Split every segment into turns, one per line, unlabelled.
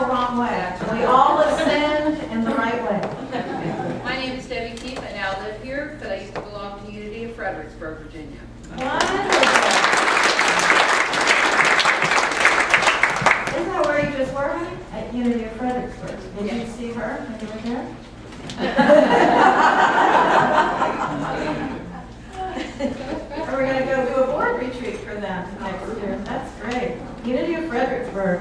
go wrong way. We all ascend in the right way.
My name is Debbie Keith. I now live here, but I used to belong to Unity of Fredericksburg, Virginia.
Wonderful. Isn't that where you just were, honey? At Unity of Fredericksburg. Did you see her when you were there? We're going to go do a board retreat for them next year. That's great. Unity of Fredericksburg.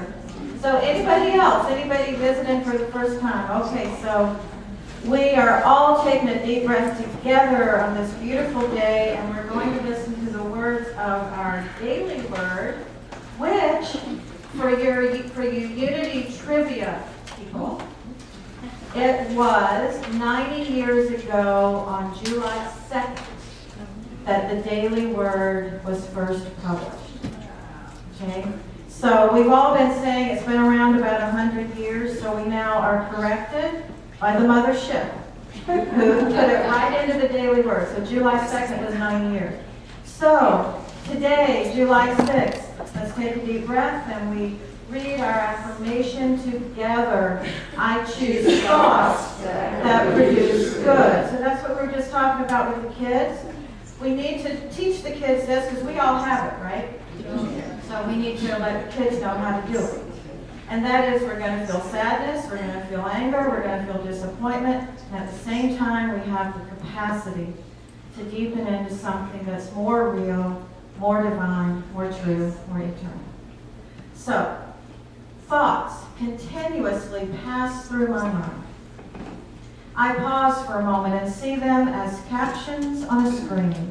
So anybody else? Anybody visiting for the first time? Okay, so we are all taking a deep breath together on this beautiful day, and we're going to listen to the words of our daily word, which, for you Unity trivia people, it was 90 years ago on July 2nd that the daily word was first published. Okay? So we've all been saying it's been around about 100 years, so we now are corrected by the mothership, who put it right into the daily word. So July 2nd was 9 years. So today, July 6th, let's take a deep breath and we read our affirmation together. I choose thoughts that produce good. So that's what we were just talking about with the kids. We need to teach the kids this because we all have it, right? So we need to let the kids know how to do it. And that is, we're going to feel sadness, we're going to feel anger, we're going to feel disappointment, and at the same time we have the capacity to deepen into something that's more real, more divine, more true, more eternal. So, thoughts continuously pass through my mind. I pause for a moment and see them as captions on a screen.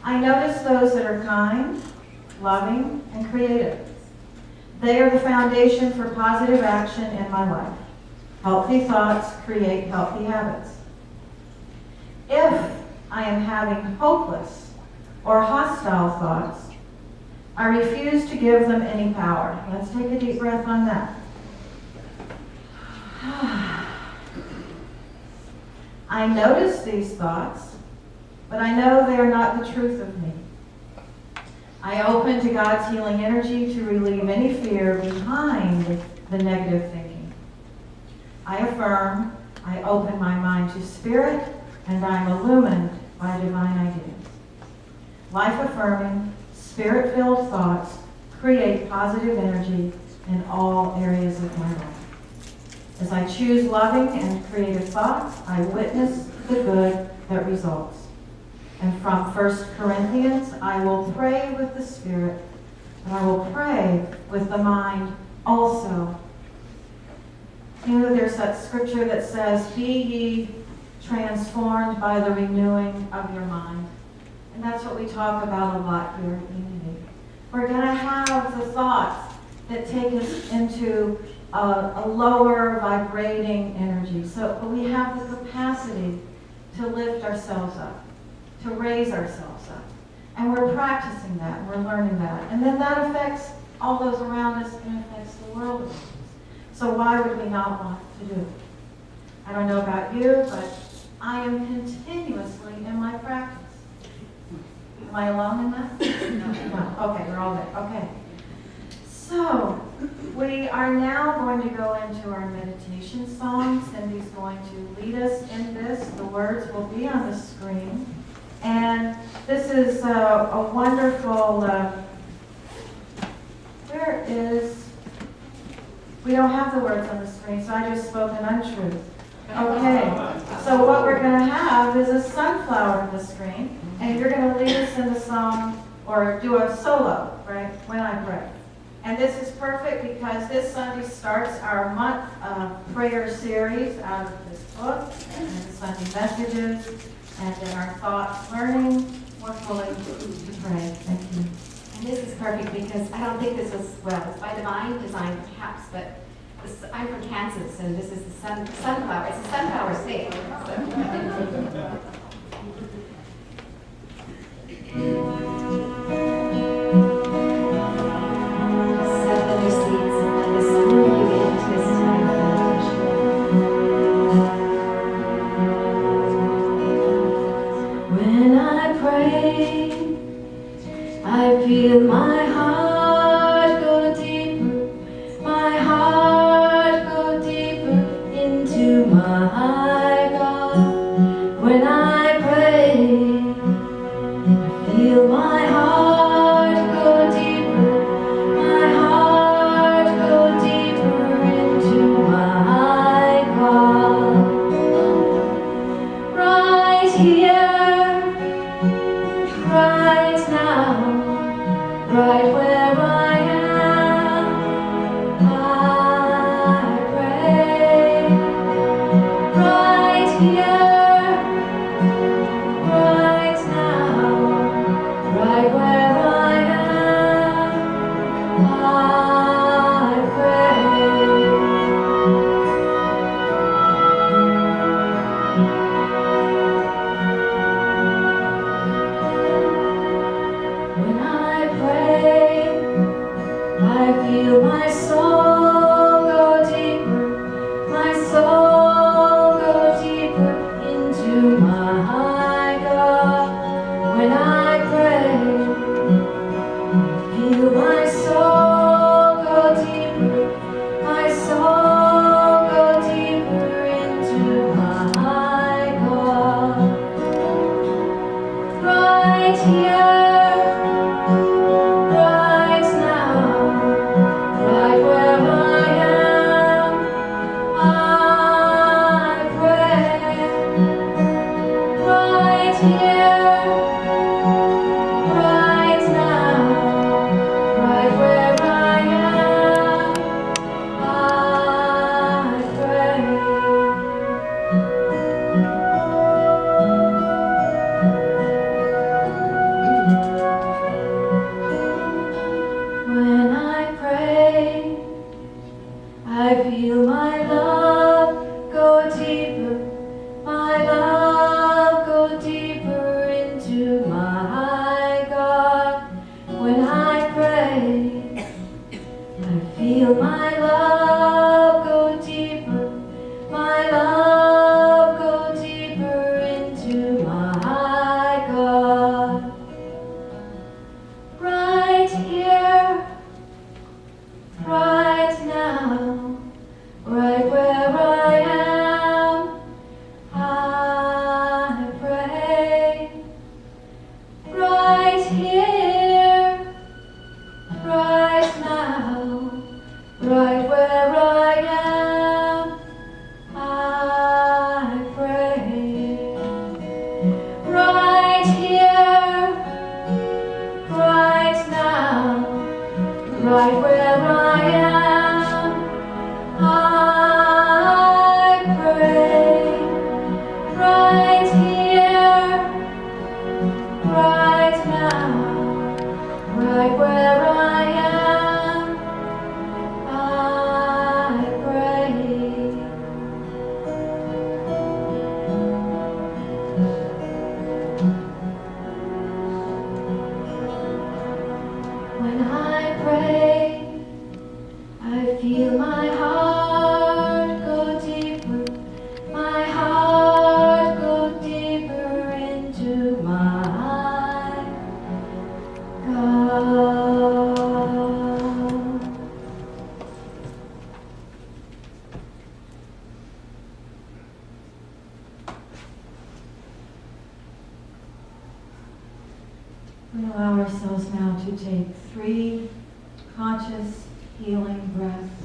I notice those that are kind, loving, and creative. They are the foundation for positive action in my life. Healthy thoughts create healthy habits. If I am having hopeless or hostile thoughts, I refuse to give them any power. Let's take a deep breath on that. I notice these thoughts, but I know they are not the truth of me. I open to God's healing energy to relieve any fear behind the negative thinking. I affirm, I open my mind to spirit, and I'm illumined by divine ideas. Life-affirming, spirit-filled thoughts create positive energy in all areas of my life. As I choose loving and creative thoughts, I witness the good that results. And from 1 Corinthians, I will pray with the Spirit, and I will pray with the mind also. You know, there's that scripture that says, be ye transformed by the renewing of your mind. And that's what we talk about a lot here at Unity. We're going to have the thoughts that take us into a lower vibrating energy. So we have the capacity to lift ourselves up, to raise ourselves up. And we're practicing that, and we're learning that. And then that affects all those around us and affects the world around us. So why would we not want to do it? I don't know about you, but I am continuously in my practice. Am I alone in that? No. Okay, we're all there. Okay. So, we are now going to go into our meditation song. Cindy's going to lead us in this. The words will be on the screen. And this is a wonderful, we don't have the words on the screen, so I just spoke an untruth. Okay, so what we're going to have is a sunflower on the screen, and you're going to lead us in the song, or do a solo, right, when I pray. And this is perfect because this Sunday starts our month of prayer series out of this book, and the Sunday messages, and in our thoughts learning more fully to pray. Thank you.
And this is perfect because I don't think this was, well, it's by divine design perhaps, but I'm from Kansas, and this is the sunflower. It's a sunflower state.
I feel my heart go deeper, my heart Feel my heart go deeper, my heart go deeper into my God. Right here, right now, right where I am, I pray. Right here, right now, right where I am, I pray. When I pray, I feel my soul go deeper, my soul go deeper into my God. When I pray, feel my soul go deeper, my soul go deeper into my God. Right here, right now, right where I am, I pray. Right here, right now, right where I am, I pray. When I pray, I feel my love go deeper, my love go deeper into my God. When I pray, I feel my love go deeper, my love go deeper into my God. Right here, right now, right where I am, I pray. Right here, right now, right where I am, I pray. Right here, right now, right where I am, I pray. Right here, right now, right where I am, I pray. When I pray, I feel my heart go deeper, my heart go deeper into my God.
We allow ourselves now to take 3 conscious healing breaths.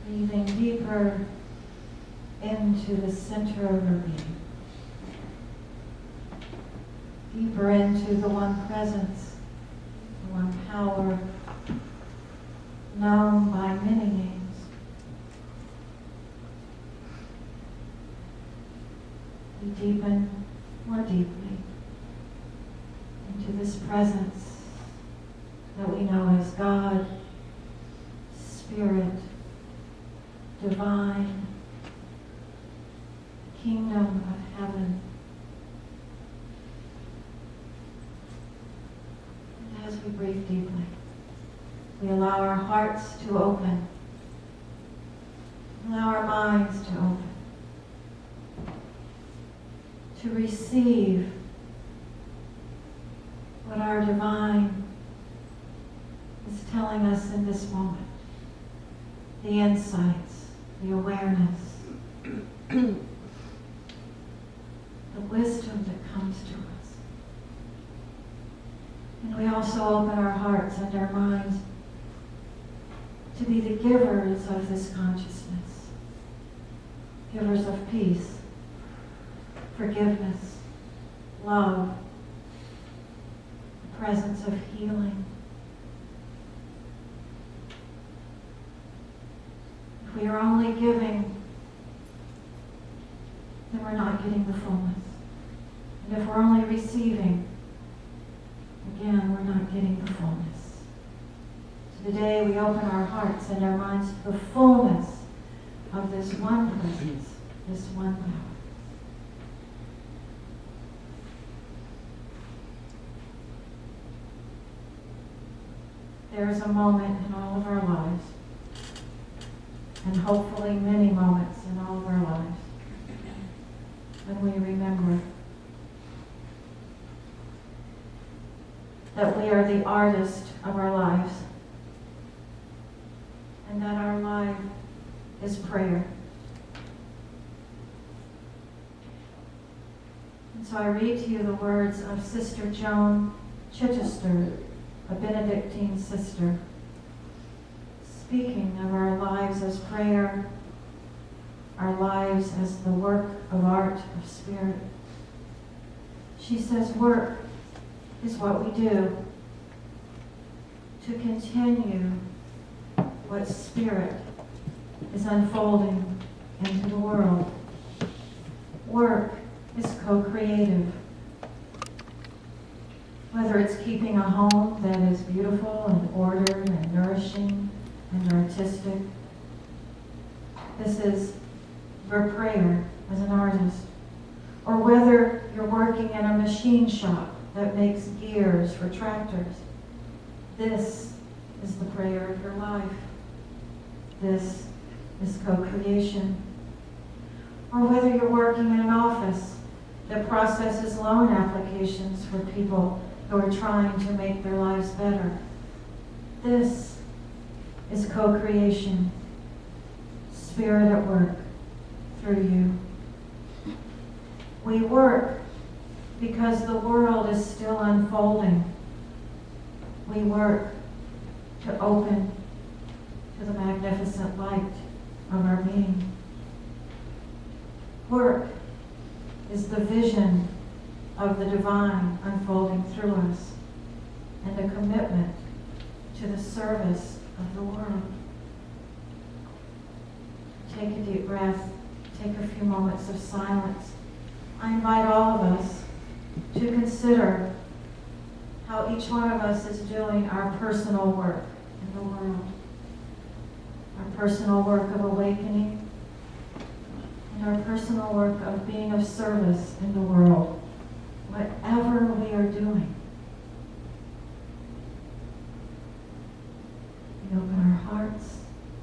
Breathing deeper into the center of our being. Deeper into the one presence, the one power, known by many names. We deepen more deeply into this presence that we know as God, Spirit, Divine, Kingdom of Heaven. And as we breathe deeply, we allow our hearts to open, allow our minds to open, to receive what our divine is telling us in this moment. The insights, the awareness, the wisdom that comes to we also open our hearts and our minds to be the givers of this consciousness, givers of peace, forgiveness, love, the presence of healing. If we are only giving, then we're not getting the fullness. And if we're only receiving, again, we're not getting the fullness. So today we open our hearts and our minds to the fullness of this one presence, this one power. There is a moment in all of our lives, and hopefully many moments in all of our lives, when we remember that we are the artist of our lives, and that our life is prayer. And so I read to you the words of Sister Joan Chichester, a Benedictine sister, speaking of our lives as prayer, our lives as the work of art, of spirit. She says, work is what we do to continue what spirit is unfolding into the world. Work is co-creative. Whether it's keeping a home that is beautiful and ordered and nourishing and artistic. This is your prayer as an artist. Or whether you're working in a machine shop that makes gears for tractors. This is the prayer of your life. This is co-creation. Or whether you're working in an office that processes loan applications for people who are trying to make their lives better. This is co-creation, spirit at work through you. We work because the world is still unfolding. We work to open to the magnificent light of our being. Work is the vision of the divine unfolding through us and a commitment to the service of the world. Take a deep breath. Take a few moments of silence. I invite all of us to consider how each one of us is doing our personal work in the world. Our personal work of awakening and our personal work of being of service in the world. Whatever we are doing, we open our hearts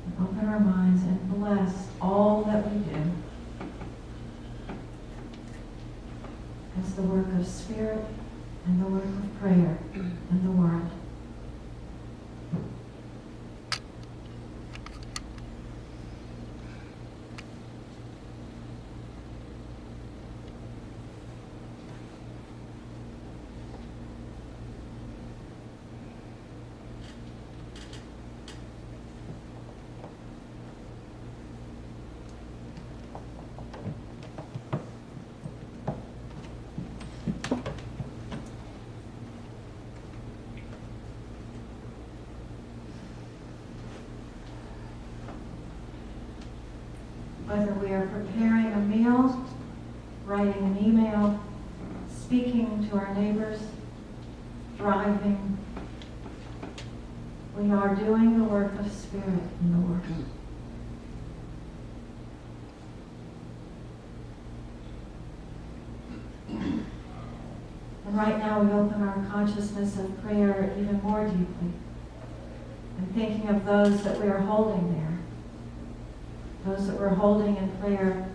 and open our minds and bless all that we do as the work of spirit and the work of prayer in the world. Whether we are preparing a meal, writing an email, speaking to our neighbors, driving, we are doing the work of spirit in the world. And right now we open our consciousness of prayer even more deeply and thinking of those that we are holding there. Those that we're holding in prayer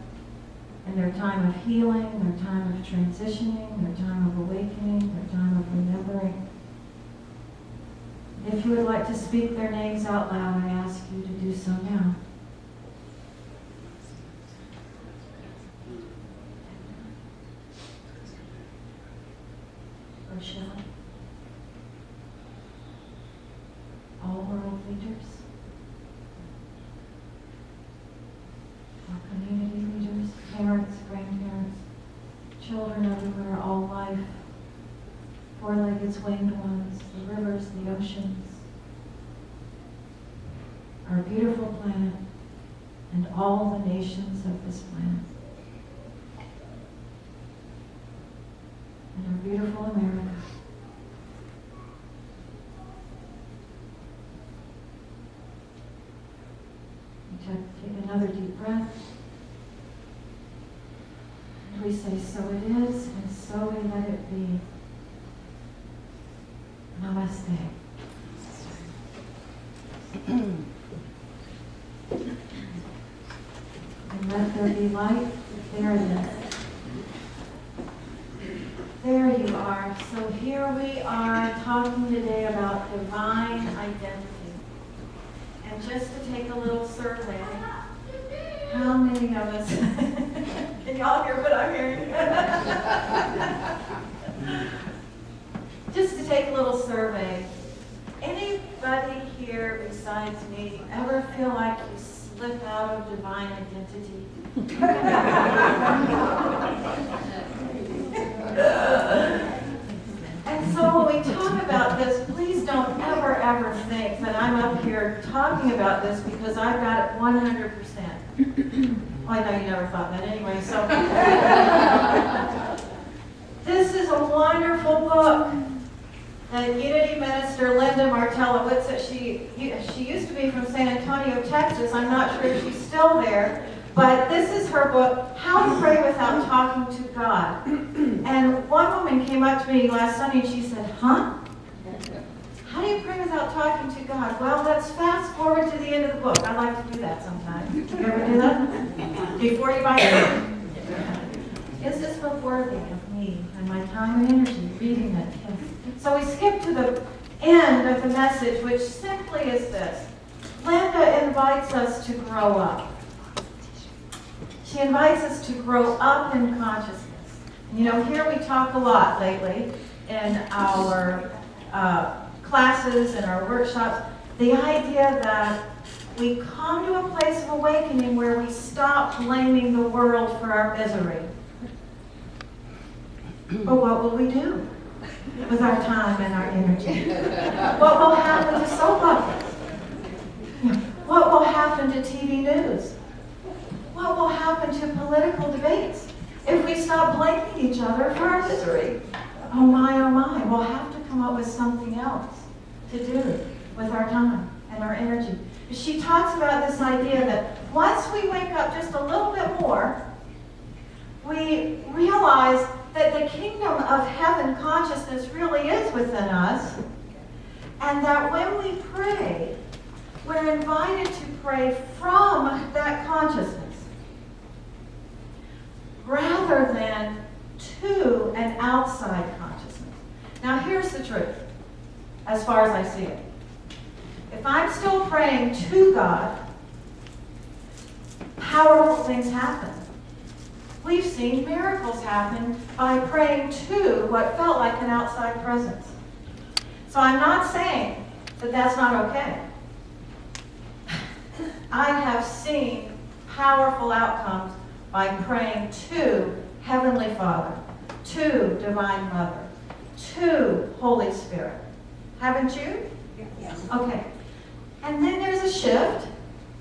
in their time of healing, their time of transitioning, their time of awakening, their time of remembering. If you would like to speak their names out loud, I ask you to do so now. Rochelle, leaders, our community leaders, parents, grandparents, children everywhere, all life, four-legged winged ones, the rivers, the oceans, our beautiful planet, and all the nations of this planet. And our beautiful America. Take another deep breath. And we say, so it is, and so we let it be. Namaste. And let there be light. There it is. There you are. So here we are talking today about divine identity. And just to take a little survey, how many of us, can y'all hear what I'm hearing? Just to take a little survey, anybody here besides me ever feel like you slip out of divine identity? And so when we talk about this, please don't ever think that I'm up here talking about this because I've got it 100%. Well, I know you never thought that anyway, so. This is a wonderful book that Unity Minister Linda Martella, she used to be from San Antonio, Texas. I'm not sure if she's still there. But this is her book, How to Pray Without Talking to God. And one woman came up to me last Sunday and she said, huh? How do you pray without talking to God? Well, let's fast forward to the end of the book. I like to do that sometimes. You ever do that? Before you buy it? Is this book worthy of me and my time and energy reading it? So we skip to the end of the message, which simply is this. Linda invites us to grow up. She invites us to grow up in consciousness. You know, here we talk a lot lately in our classes and our workshops, the idea that we come to a place of awakening where we stop blaming the world for our misery. But what will we do with our time and our energy? What will happen to soap operas? What will happen to TV news? What will happen to political debates if we stop blaming each other for our misery? Oh my, we'll have to come up with something else to do with our time and our energy. She talks about this idea that once we wake up just a little bit more, we realize that the kingdom of heaven consciousness really is within us, and that when we pray, we're invited to pray from that consciousness rather than to an outside consciousness. Now here's the truth, as far as I see it. If I'm still praying to God, powerful things happen. We've seen miracles happen by praying to what felt like an outside presence. So I'm not saying that that's not okay. I have seen powerful outcomes by praying to Heavenly Father, to Divine Mother, to Holy Spirit. Haven't you?
Yes.
Okay. And then there's a shift,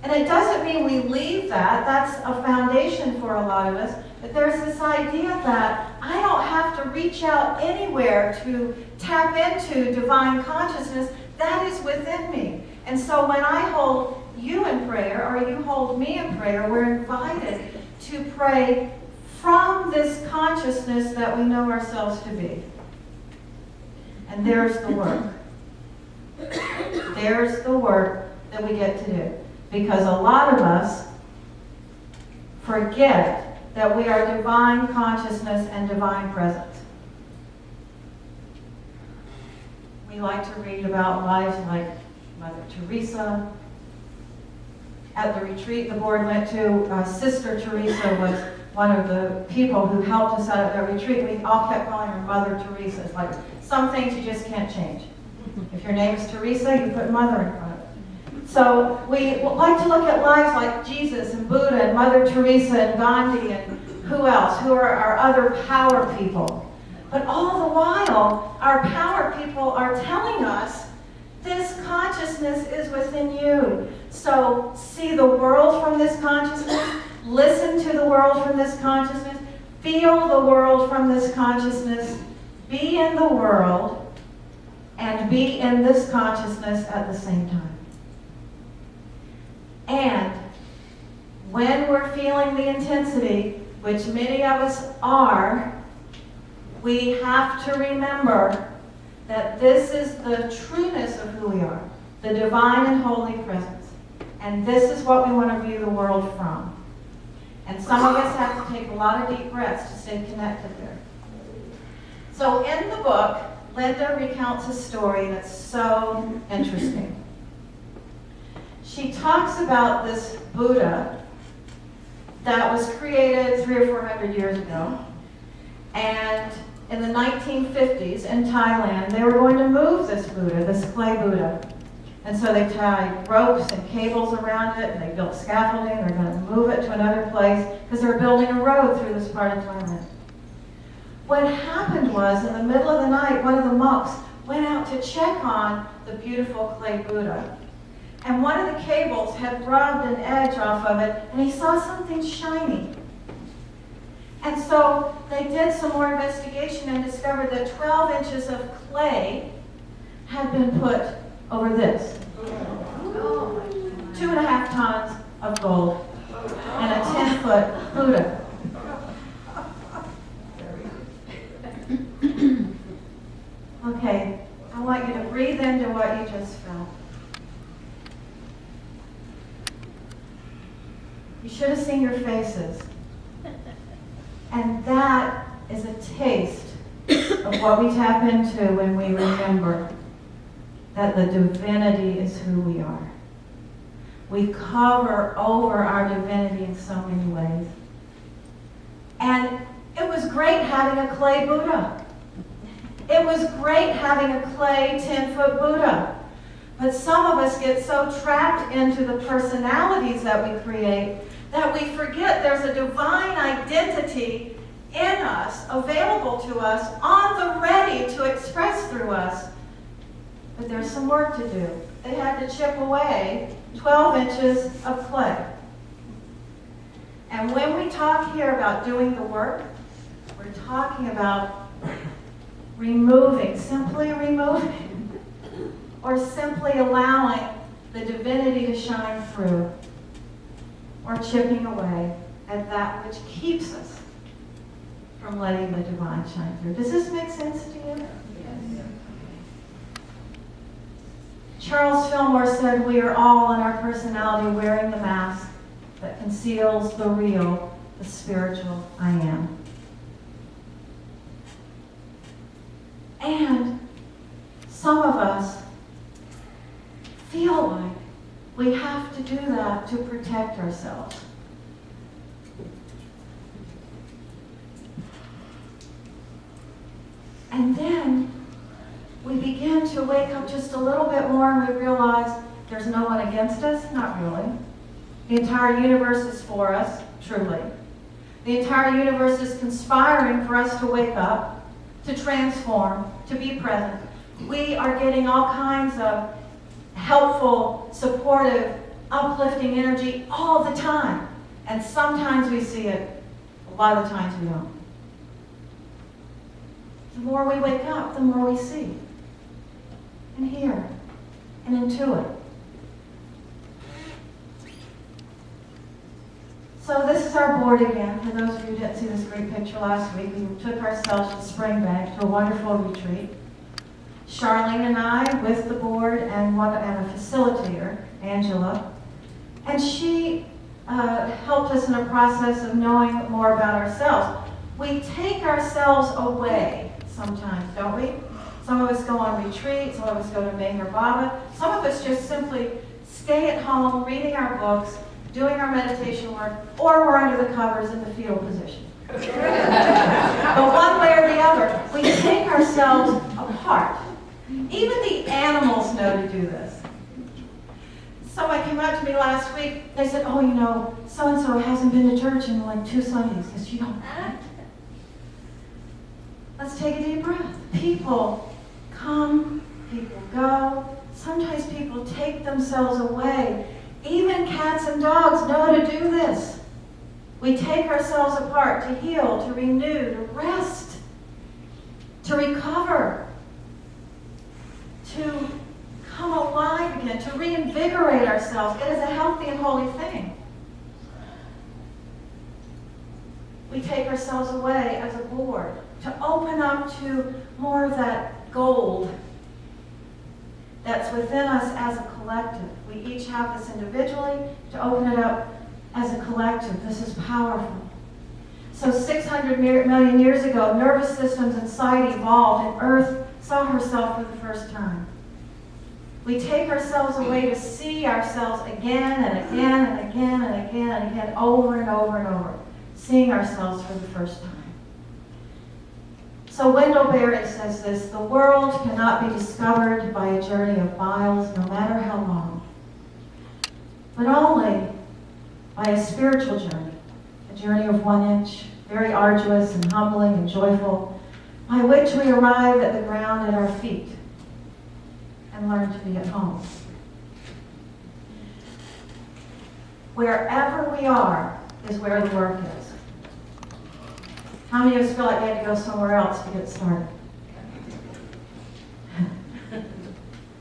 and it doesn't mean we leave that. That's a foundation for a lot of us. But there's this idea that I don't have to reach out anywhere to tap into divine consciousness. That is within me. And so when I hold you in prayer, or you hold me in prayer, we're invited to pray from this consciousness that we know ourselves to be. And there's the work. There's the work that we get to do. Because a lot of us forget that we are divine consciousness and divine presence. We like to read about lives like Mother Teresa. At the retreat the board went to, Sister Teresa was one of the people who helped us out at that retreat. We all kept calling her Mother Teresa. It's like some things you just can't change. If your name is Teresa, you put Mother in front of it. So we like to look at lives like Jesus and Buddha and Mother Teresa and Gandhi and who else? Who are our other power people? But all the while, our power people are telling us this consciousness is within you. So see the world from this consciousness, listen to the world from this consciousness, feel the world from this consciousness, be in the world, and be in this consciousness at the same time. And when we're feeling the intensity, which many of us are, we have to remember that this is the trueness of who we are, the divine and holy presence. And this is what we want to view the world from. And some of us have to take a lot of deep breaths to stay connected there. So in the book, Linda recounts a story that's so interesting. She talks about this Buddha that was created 300 or 400 years ago. And in the 1950s in Thailand, they were going to move this Buddha, this clay Buddha. And so they tied ropes and cables around it, and they built scaffolding. They're going to move it to another place because they're building a road through this part of Thailand. What happened was, in the middle of the night, one of the monks went out to check on the beautiful clay Buddha. And one of the cables had rubbed an edge off of it, and he saw something shiny. And so they did some more investigation and discovered that 12 inches of clay had been put over this. 2.5 tons of gold and a 10-foot Buddha. Okay, I want you to breathe into what you just felt. You should have seen your faces. And that is a taste of what we tap into when we remember that the divinity is who we are. We cover over our divinity in so many ways. And it was great having a clay Buddha. It was great having a clay 10-foot Buddha. But some of us get so trapped into the personalities that we create that we forget there's a divine identity in us, available to us, on the ready to express through us. But there's some work to do. They had to chip away 12 inches of clay. And when we talk here about doing the work, we're talking about removing, simply removing, or simply allowing the divinity to shine through, or chipping away at that which keeps us from letting the divine shine through. Does this make sense to you? Yes. Charles Fillmore said, "We are all in our personality wearing the mask that conceals the real, the spiritual I am." And some of us feel like we have to do that to protect ourselves. And then we begin to wake up just a little bit more and we realize there's no one against us. Not really. The entire universe is for us, truly. The entire universe is conspiring for us to wake up, to transform, to be present. We are getting all kinds of helpful, supportive, uplifting energy all the time. And sometimes we see it, a lot of times we don't. The more we wake up, the more we see and hear and intuit. So this is our board again. For those of you who didn't see this great picture last week, we took ourselves to Springbank to a wonderful retreat. Charlene and I with the board and a facilitator, Angela. And she helped us in a process of knowing more about ourselves. We take ourselves away sometimes, don't we? Some of us go on retreat, some of us go to Meher Baba, some of us just simply stay at home reading our books, doing our meditation work, or we're under the covers in the fetal position. But one way or the other, we take ourselves apart. Even the animals know to do this. Someone came up to me last week. They said, oh, you know, so-and-so hasn't been to church in like 2 Sundays because she don't want it. Let's take a deep breath. People come, people go. Sometimes people take themselves away. Even cats and dogs know to do this. We take ourselves apart to heal, to renew, to rest, to recover, to come alive again, to reinvigorate ourselves. It is a healthy and holy thing. We take ourselves away as a board to open up to more of that gold that's within us as a collective. We each have this individually to open it up as a collective. This is powerful. So 600 million years ago, nervous systems inside evolved and Earth saw herself for the first time. We take ourselves away to see ourselves again and again and again and again and again, over and over and over, seeing ourselves for the first time. So Wendell Berry says this, the world cannot be discovered by a journey of miles, no matter how long, but only by a spiritual journey, a journey of 1 inch, very arduous and humbling and joyful, by which we arrive at the ground at our feet and learn to be at home. Wherever we are is where the work is. How many of us feel like we had to go somewhere else to get started?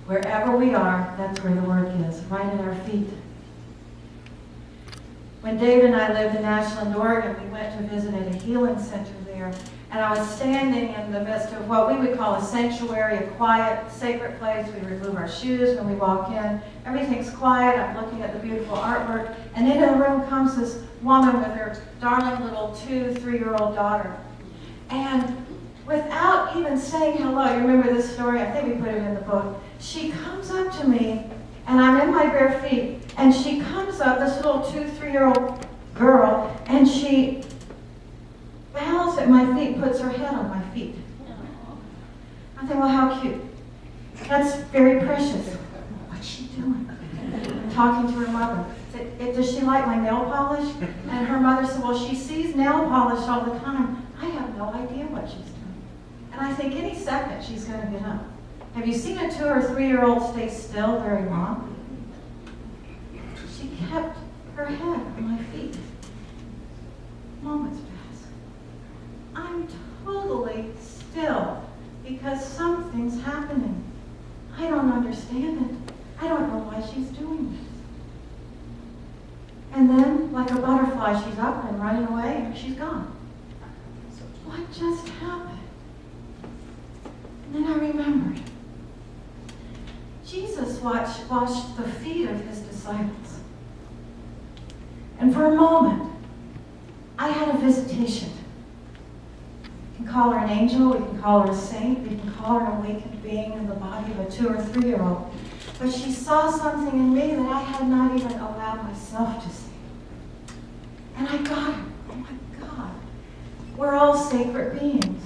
Wherever we are, that's where the work is, right at our feet. When Dave and I lived in Ashland, Oregon, we went to visit at a healing center there. And I was standing in the midst of what we would call a sanctuary, a quiet, sacred place. We remove our shoes when we walk in. Everything's quiet. I'm looking at the beautiful artwork. And into the room comes this woman with her darling little 2-3-year-old daughter. And without even saying hello, you remember this story? I think we put it in the book. She comes up to me, and I'm in my bare feet. And she comes up, this little 2-3-year-old girl, and she bows at my feet, puts her head on my feet. I think, well, how cute. That's very precious. What's she doing? Talking to her mother. Said, does she like my nail polish? And her mother said, well, she sees nail polish all the time. I have no idea what she's doing. And I think any second she's going to get up. Have you seen a 2 or 3-year-old stay still very long? She kept her head on my feet. Moments pass. I'm totally still because something's happening. I don't understand it. I don't know why she's doing this. And then, like a butterfly, she's up and running away and she's gone. What just happened? And then I remembered. Jesus washed the feet of his disciples. And for a moment, I had a visitation. We can call her an angel, we can call her a saint, we can call her an awakened being in the body of a 2 or 3-year-old. But she saw something in me that I had not even allowed myself to see. And I got her. Oh my God. We're all sacred beings.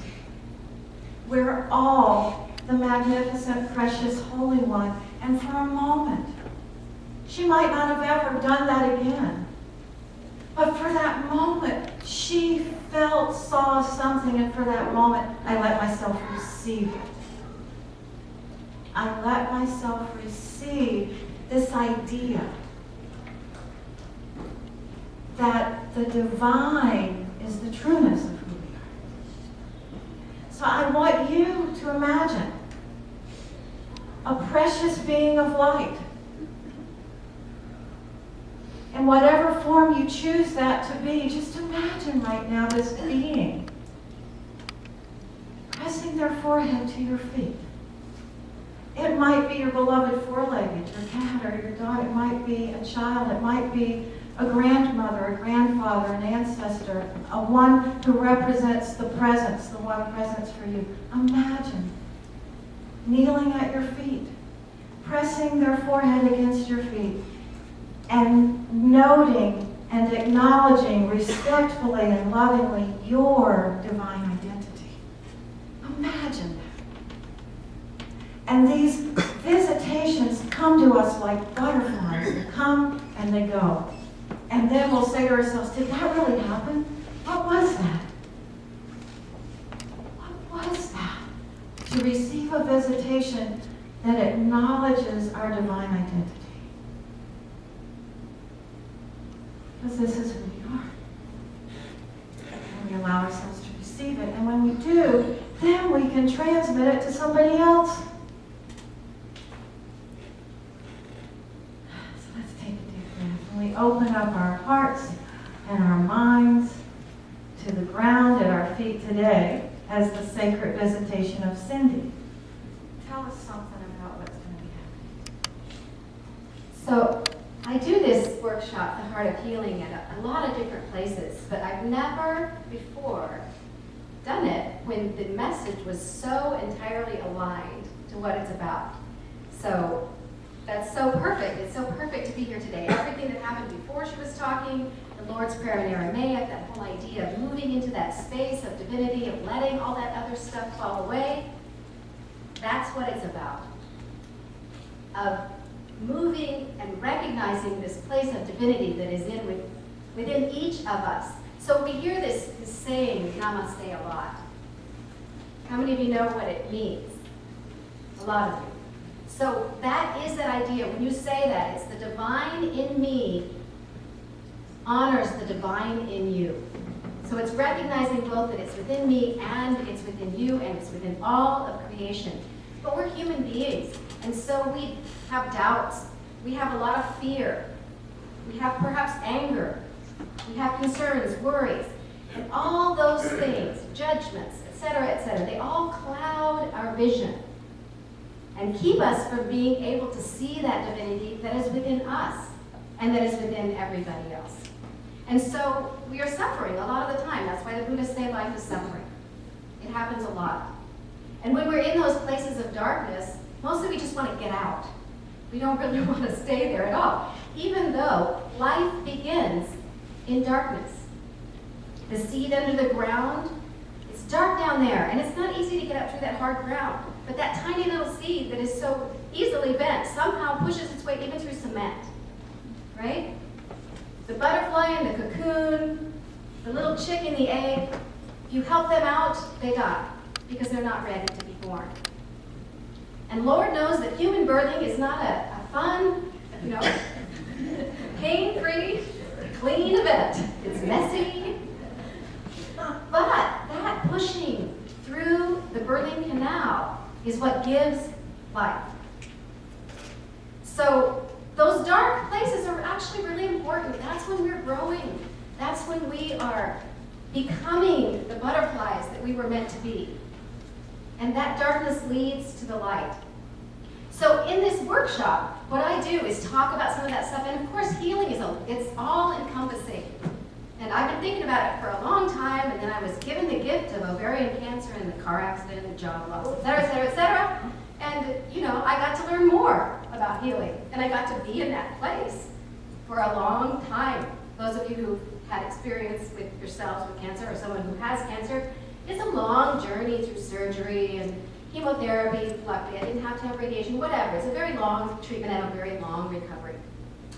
We're all the magnificent, precious, holy one. And for a moment, she might not have ever done that again. But for that moment, she felt, saw something, and for that moment, I let myself receive it. I let myself receive this idea that the divine is the trueness of who we are. So I want you to imagine a precious being of light. In whatever form you choose that to be, just imagine right now this being pressing their forehead to your feet. It might be your beloved four-legged, your cat or your dog. It might be a child. It might be a grandmother, a grandfather, an ancestor, a one who represents the presence, the one presence for you. Imagine kneeling at your feet, pressing their forehead against your feet, and noting and acknowledging respectfully and lovingly your divine identity. Imagine that. And these visitations come come to us like butterflies. They come and they go. And then we'll say to ourselves, did that really happen? What was that? What was that? To receive a visitation that acknowledges our divine identity. Because this is who we are. And we allow ourselves to receive it. And when we do, then we can transmit it to somebody else. So let's take a deep breath. And we open up our hearts and our minds to the ground at our feet today as the sacred visitation of Cindy. Tell us something about what's going to be happening.
So I do this workshop, The Heart of Healing, at a lot of different places, but I've never before done it when the message was so entirely aligned to what it's about. So that's so perfect. It's so perfect to be here today. Everything that happened before she was talking, the Lord's Prayer in Aramaic, that whole idea of moving into that space of divinity, of letting all that other stuff fall away, that's what it's about. Of moving and recognizing this place of divinity that is within each of us. So we hear this saying, namaste, a lot. How many of you know what it means? A lot of you. So that is that idea. When you say that, it's the divine in me honors the divine in you. So it's recognizing both that it's within me and it's within you and it's within all of creation. But we're human beings, and so we have doubts. We have a lot of fear. We have perhaps anger. We have concerns, worries, and all those things, judgments, etc., they all cloud our vision and keep us from being able to see that divinity that is within us and that is within everybody else. And so we are suffering a lot of the time. That's why the Buddhists say life is suffering. It happens a lot. And when we're in those places of darkness, mostly we just want to get out. We don't really want to stay there at all, even though life begins in darkness. The seed under the ground, it's dark down there, and it's not easy to get up through that hard ground. But that tiny little seed that is so easily bent somehow pushes its way even through cement, right? The butterfly in the cocoon, the little chick in the egg, if you help them out, they die because they're not ready to be born. And Lord knows that human birthing is not a fun, pain-free, clean event. It's messy. But that pushing through the birthing canal is what gives life. So those dark places are actually really important. That's when we're growing. That's when we are becoming the butterflies that we were meant to be. And that darkness leads to the light. So in this workshop, what I do is talk about some of that stuff. And of course, healing it's all encompassing. And I've been thinking about it for a long time, and then I was given the gift of ovarian cancer and the car accident and job loss, et cetera, et cetera, et cetera. And, I got to learn more about healing. And I got to be in that place for a long time. Those of you who've had experience with yourselves with cancer or someone who has cancer, it's a long journey through surgery and chemotherapy. Luckily, I didn't have to have radiation, whatever. It's a very long treatment and a very long recovery.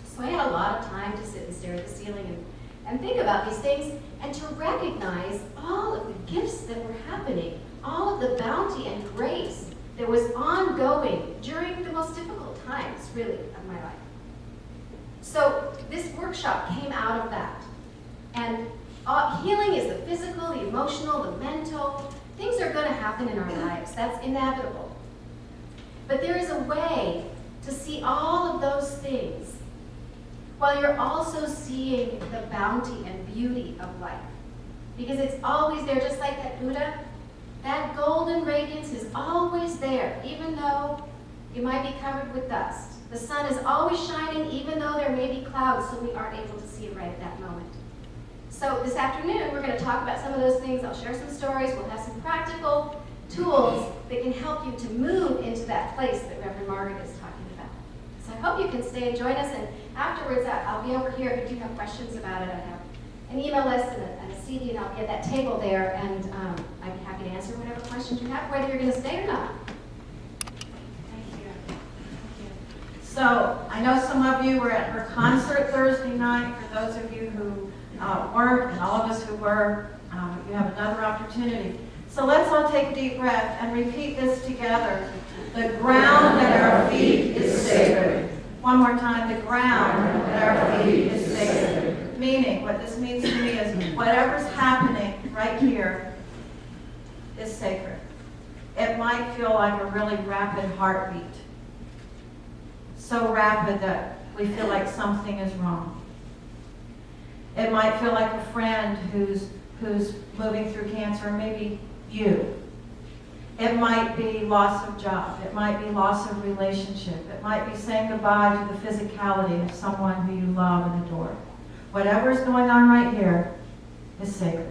So I had a lot of time to sit and stare at the ceiling and think about these things and to recognize all of the gifts that were happening, all of the bounty and grace that was ongoing during the most difficult times, really, of my life. So this workshop came out of that. And healing is the physical, the emotional, the mental. Things are going to happen in our lives. That's inevitable. But there is a way to see all of those things while you're also seeing the bounty and beauty of life. Because it's always there, just like that Buddha. That golden radiance is always there, even though you might be covered with dust. The sun is always shining, even though there may be clouds, so we aren't able to see it right at that moment. So this afternoon, we're going to talk about some of those things. I'll share some stories. We'll have some practical tools that can help you to move into that place that Reverend Margaret is talking about. So I hope you can stay and join us. And afterwards, I'll be over here if you do have questions about it. I have an email list and a CD, and I'll be at that table there. And I'd be happy to answer whatever questions you have, whether you're going to stay or not. Thank you.
So I know some of you were at her concert Thursday night. For those of you who weren't, and all of us who were, you have another opportunity. So let's all take a deep breath and repeat this together. The ground at our feet is sacred. One more time, the ground at our feet is sacred. Meaning, what this means to me is whatever's happening right here is sacred. It might feel like a really rapid heartbeat. So rapid that we feel like something is wrong. It might feel like a friend who's moving through cancer, maybe you. It might be loss of job. It might be loss of relationship. It might be saying goodbye to the physicality of someone who you love and adore. Whatever's going on right here is sacred.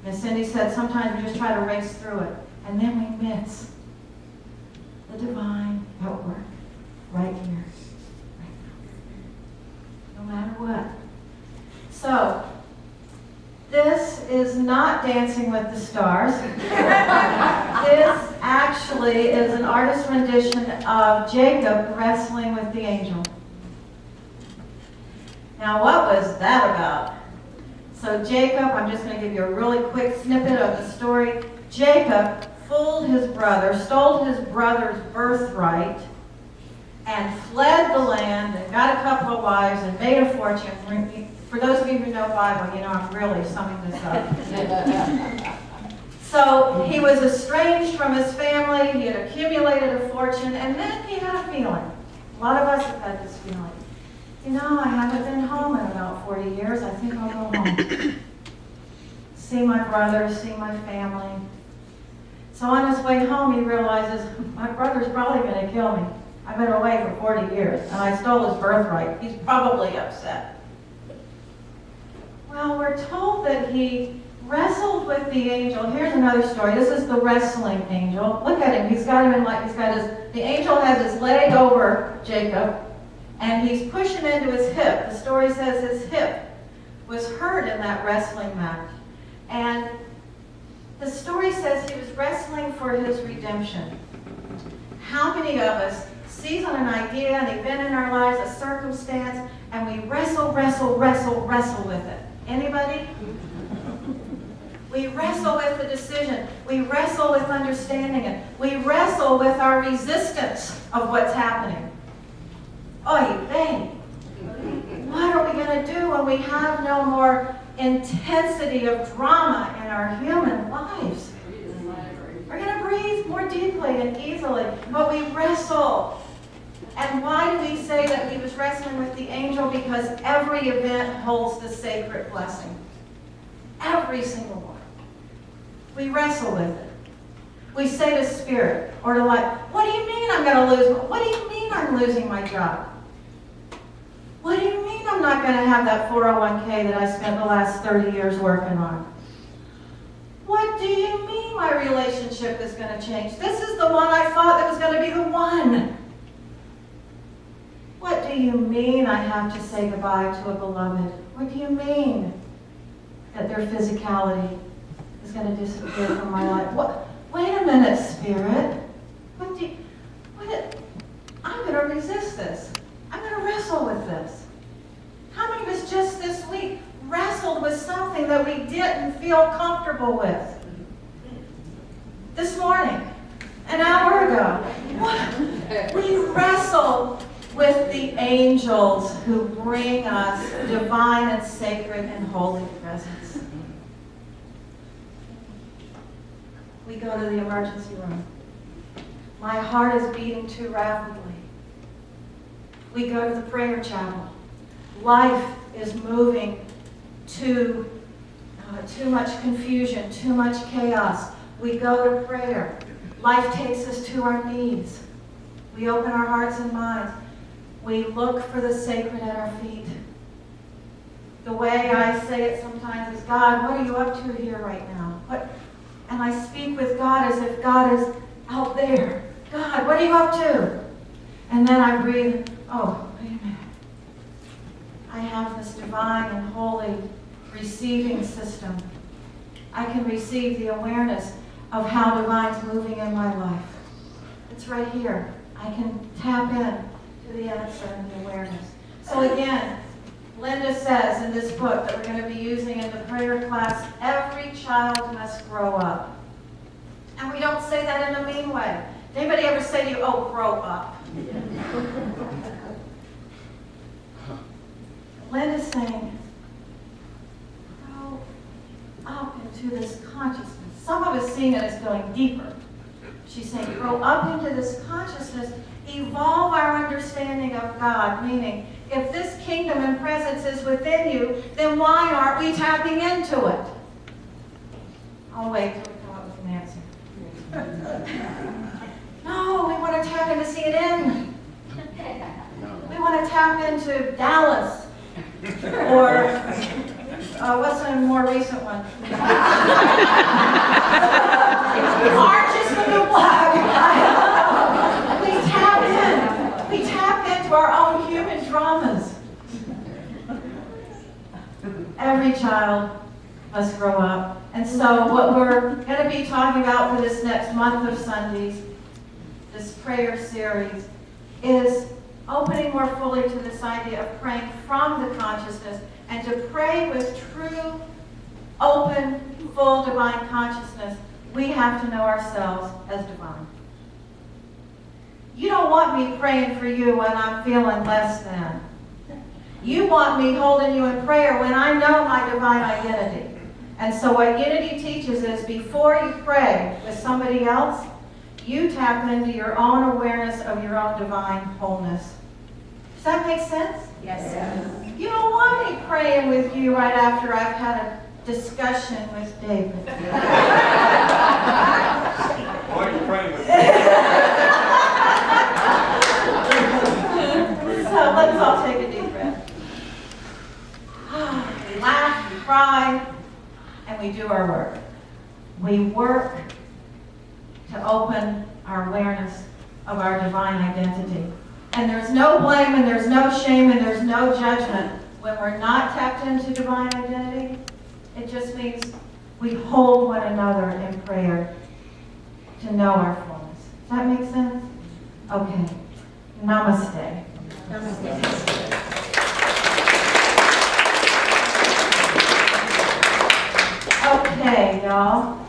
Miss Cindy said sometimes we just try to race through it, and then we miss the divine at work right here, right now, no matter what. So, this is not Dancing with the Stars. This actually is an artist's rendition of Jacob wrestling with the angel. Now, what was that about? So Jacob, I'm just going to give you a really quick snippet of the story. Jacob fooled his brother, stole his brother's birthright, and fled the land and got a couple of wives and made a fortune. For those of you who know Bible, you know I'm really summing this up. So he was estranged from his family, he had accumulated a fortune, and then he had a feeling. A lot of us have had this feeling. You know, I haven't been home in about 40 years. I think I'll go home. See my brother, see my family. So on his way home, he realizes, my brother's probably going to kill me. I've been away for 40 years, and I stole his birthright. He's probably upset. Well, we're told that he wrestled with the angel. Here's another story. This is the wrestling angel. Look at him. The angel has his leg over Jacob, and he's pushing into his hip. The story says his hip was hurt in that wrestling match. And the story says he was wrestling for his redemption. How many of us seize on an idea, an event in our lives, a circumstance, and we wrestle with it? Anybody? We wrestle with the decision. We wrestle with understanding it. We wrestle with our resistance of what's happening. Oy vey. What are we going to do when we have no more intensity of drama in our human lives? We're going to breathe more deeply and easily, but we wrestle. And why do we say that he was wrestling with the angel? Because every event holds the sacred blessing. Every single one. We wrestle with it. We say to spirit or to life, what do you mean I'm going to lose? What do you mean I'm losing my job? What do you mean I'm not going to have that 401k that I spent the last 30 years working on? What do you mean my relationship is going to change? This is the one I thought that was going to be the one. What do you mean I have to say goodbye to a beloved? What do you mean that their physicality is going to disappear from my life? What? Wait a minute, Spirit. I'm going to resist this. I'm going to wrestle with this. How many of us just this week wrestled with something that we didn't feel comfortable with? This morning, an hour ago. What? We wrestle with the angels who bring us divine and sacred and holy presence. We go to the emergency room. My heart is beating too rapidly. We go to the prayer chapel. Life is moving to too much confusion, too much chaos. We go to prayer. Life takes us to our knees. We open our hearts and minds. We look for the sacred at our feet. The way I say it sometimes is, God, what are you up to here right now? And I speak with God as if God is out there. God, what are you up to? And then I breathe, oh, wait a minute. I have this divine and holy receiving system. I can receive the awareness of how divine's moving in my life. It's right here. I can tap in to the answer and the awareness. So again, Linda says in this book that we're going to be using in the prayer class, every child must grow up. And we don't say that in a mean way. Did anybody ever say to you, oh, grow up? Linda's saying, grow up into this consciousness. Some of us seeing it as going deeper. She's saying, grow up into this consciousness, evolve our understanding of God, meaning, if this kingdom and presence is within you, then why aren't we tapping into it? I'll wait till we come up with an answer. No, we want to tap into CNN. We want to tap into Dallas. Or, what's a more recent one? Arches from the Black. We tap in. We tap into our own human dramas. Every child must grow up. And so what we're going to be talking about for this next month of Sundays, this prayer series, is opening more fully to this idea of praying from the consciousness and to pray with true, open, full divine consciousness. We have to know ourselves as divine. You don't want me praying for you when I'm feeling less than. You want me holding you in prayer when I know my divine identity. And so what Unity teaches is before you pray with somebody else, you tap into your own awareness of your own divine wholeness. Does that make sense?
Yes.
You don't want me praying with you right after I've had a discussion with David.
Why are you praying with
So let's all take a deep breath. We laugh, we cry, and we do our work. We work to open our awareness of our divine identity. And there's no blame, and there's no shame, and there's no judgment when we're not tapped into divine identity. It just means we hold one another in prayer to know our fullness. Does that make sense? Okay. Namaste. Okay, y'all.